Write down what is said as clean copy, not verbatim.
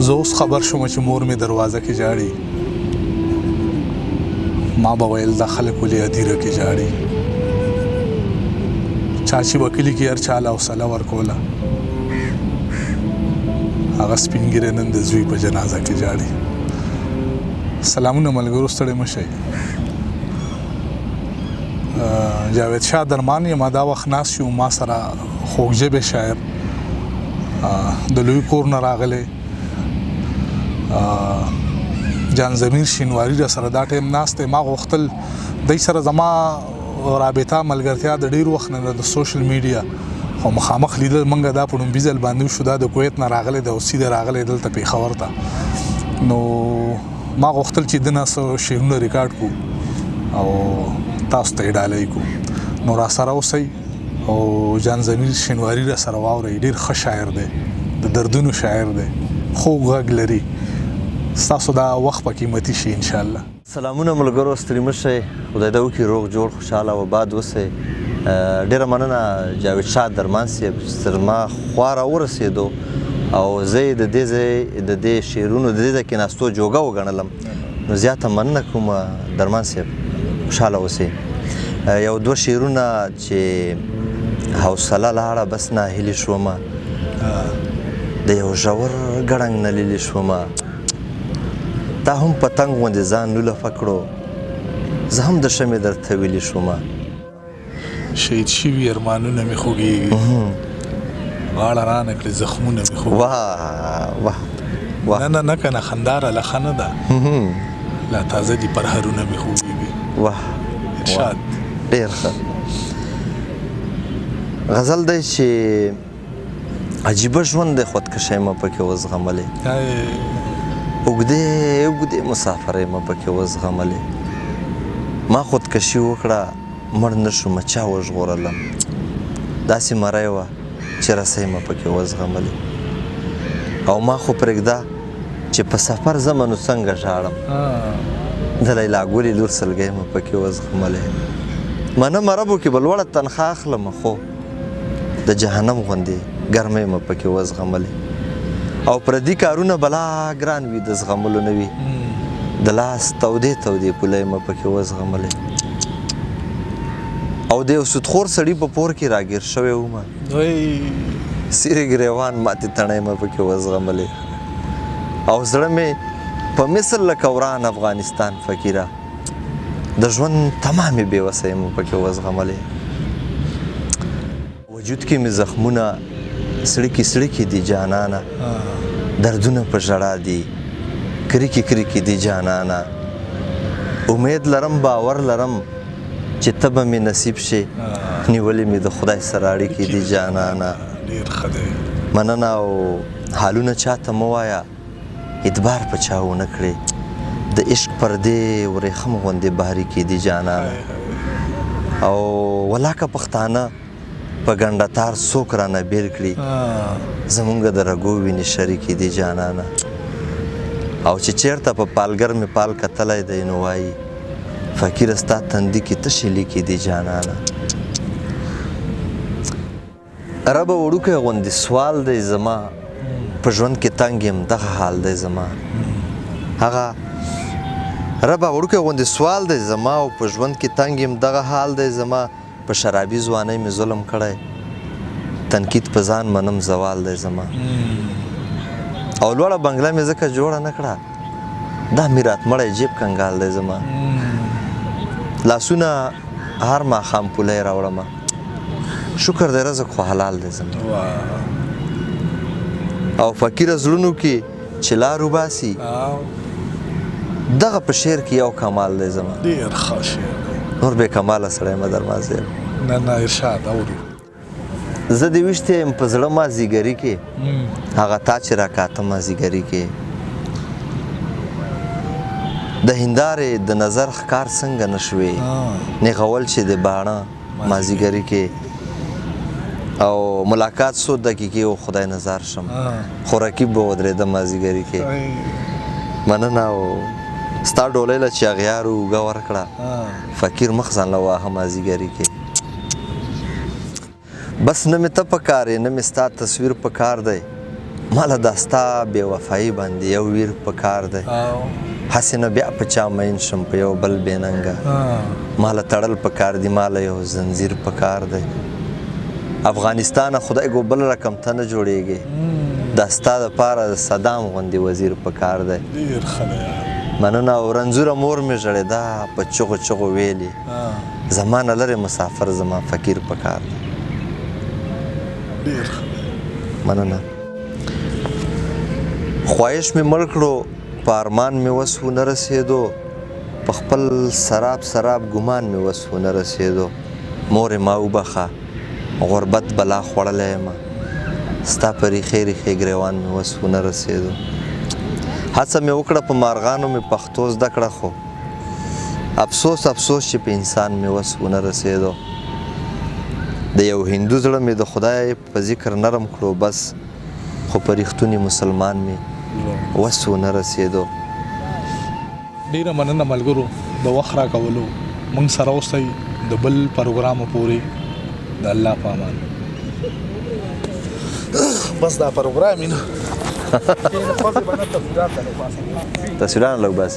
زه اوس خبر شوم چې مور مې دروازه کې جاړي ما به ویل دا خلک ولې ادیره کې جاړي چا چې به کلي کې هر چا له حوصله ورکوله هغه سپین ږیری نن د زوی په جنازه کې جاړي سلامونه ملګرو ستړي مه شئ جاوید شاه درمان یم دا وخت ناست یو ما سره خوږ ژبې شاعر د لوی کور نه راغلی جان ضمیر شینواري را سره دا ټایم ناست دی ما غوښتل دی سره زما رابطه ملګرتیا د ډېر وخت نه د سوشل میډیا خو مخامخ لیدل موږ دا په لومبي ځل باندې وشو دا د کویت نه راغلی دی او سیده راغلی دلته پېښور ته نو ما غوښتل چې دنه څه شعرونه ریکارډ کړو او تاسو ته یې ډالۍ کړو نو را سره اوسئ او جان ضمیر شینواري را سره واورئ ډېر ښه شاعر دی د دردونو شاعر دی خوږ غږ لري ستاسو دا وخت په قیمتي شي انشاءالله سلامونه ملګرو ستړي مه شئ خدای دې وکړي روغ جوړ خوشحاله او آباد اوسئ ډېره مننه جاوید شاه درمان صاحب چې تر ما خوا راورسېدو او زه یې د دې ځای د دې شعرونو د دې ځای کېناستو جوګه وګڼلم نو زیاته مننه کوم درمان صاحب خوشحاله اوسئ یو دوه شعرونه چې حوصله لاړه بس ناهیلې شومه د یو ژور ګړنګ نه لیلې شومه تا هم پتنګ غوندې ځان لولفه کړو زه هم د شمې درته ویلې شومه شهید شوي ارمانونه مې خوږېږي غاړه رانه کړې زخمونه مې خوږېږي واه نه نه که نه خندا راله ښه نه ده لا تازه دي پرهرونه مې خوږېږي واه ارشاد ډېر ښه غزل دی چې عجیبه ژوند دی خودکشۍ مه پکې وزغملې اوږدې مسافرۍ مه پکې وزغملې ما خودکشي وکړه مړ نه شوم چا وژغورلم داسې مری وه چې رسۍ مه پکې وزغملې او ما خو پرېږده چې په سفر ځمه نو څنګه ژاړم د لیلا ګلې لور سلګۍ مه پکې وزغملې منمه ربو کې به لوړه تنخوا اخلم خو د جهنم غوندې ګرمۍ مه پکې وزغملې او پردي کارونه بلا ګران وي د زغملو نه وي د لاس تودې پولۍ مه پکې وزغملې او د یو سودخور سړي په پور کې راګیر شوی ومه سیرې ګریوان ماتې تڼۍ مه پکې وزغملې او زړه مې په مثل لکه وران افغانستان فقیره د ژوند تمامې بېوسۍ مه پکې وزغملې وجود کې مې زخمونه سړکې دي جانانه دردونه په ژړا دي کریکې دي جانانه امید لرم باور لرم چې ته به مې نصیب شي نیولې مې د خدای سره اړیکې دي جانانه مننه او حالونه چاته مه وایه اعتبار په چا ونه کړې د عشق پردې ورېخم غوندې باریکې دي جانانه او ولاکه پښتانه په ګنډه تار څوک رانه بیل کړي زمونږ د رګو وینې شریکې دي جانانه او چې چېرته په پالګر مې پال کتلی دی نو وایي فقیره ستا تندي کې تشې لیکې دي جانانه ربه وړوکی غوندې سوال دی زما په ژوند کې تنګ یم دغه حال دی زما هغه ربه وړوکی غوندې سوال دی زما او په ژوند کې تنګ یم دغه حال دی زما په شرابي ځوانۍ مې ظلم کړی تنقید په ځان منم زوال دی زما او لوړه بنګله مې ځکه جوړه نه کړه دا میرات مړی جیب کنګال دی زما لاسونه هر ماښام پولی راوړمه شکر دی رزق خو حلال دی زما او فقیره زړونو کې چې لار وباسي دغه په شعر کې یو کمال دی زما ډېر ښه شعر نور بې کماله سړی مه درمان صاحب نه ارشاد اورو زه دې ویشتی یم په زړه مازدیګري کې هغه تا چې راکاته مازدیګري کې د هندارې د نظر ښکار څنګه نه شوې نیغول چې د باڼه مازدیګري کې او ملاقات څو دقیقې و خدای نظر شم خو رقیب به ودرېده مازدیګري کې مننه او ستا ډولۍ له چې اغیارو اوږه ورکړه فقیر مخ ځان له واهه مازدیګري کې بس نه مې ته پکار یې نه مې ستا تصویر پکار دی ماله دا ستا بې وفایي باندې یو ویر په کار دی هسې نه بیا په چا مین شم په یو بل بې ننګه ماله تړل په کار دی ماله یو زنځیر په کار دی افغانستانه خدای ګو بل رقم ته نه جوړېږي دا ستا دپاره د صدام غوندې وزیر په کار دی ډېر ښه دی مننه او رنځوره مور مې ژړېده په چغو چغو ویلې زما نه لرې مسافر زما فقیر په کار دی ډېر ښه مننه خواهش مې مړ کړو په ارمان مې وس ونه رسېدو په خپل سراب سراب ګمان مې وس ونه رسېدو مورې ما وبخه غربت بلا خوړلی یم ستا په ریښې ریښې ګریوان مې وس ونه رسېدو هڅه مې وکړه په مارغانو مې پښتو زده کړه خو افسوس افسوس چې په انسان مې وس ونه رسېدو د یو هندو زړه مې د خدای په ذکر نرم کړو بس خو په ریښتوني مسلمان مې وس ونه رسېدو ډېره مننه ملګرو د وخت راکولو موږ سره اوسئ د بل پروګرامو پورې د الله په امان بس دا پروګرام یې نه تصویران لږ بس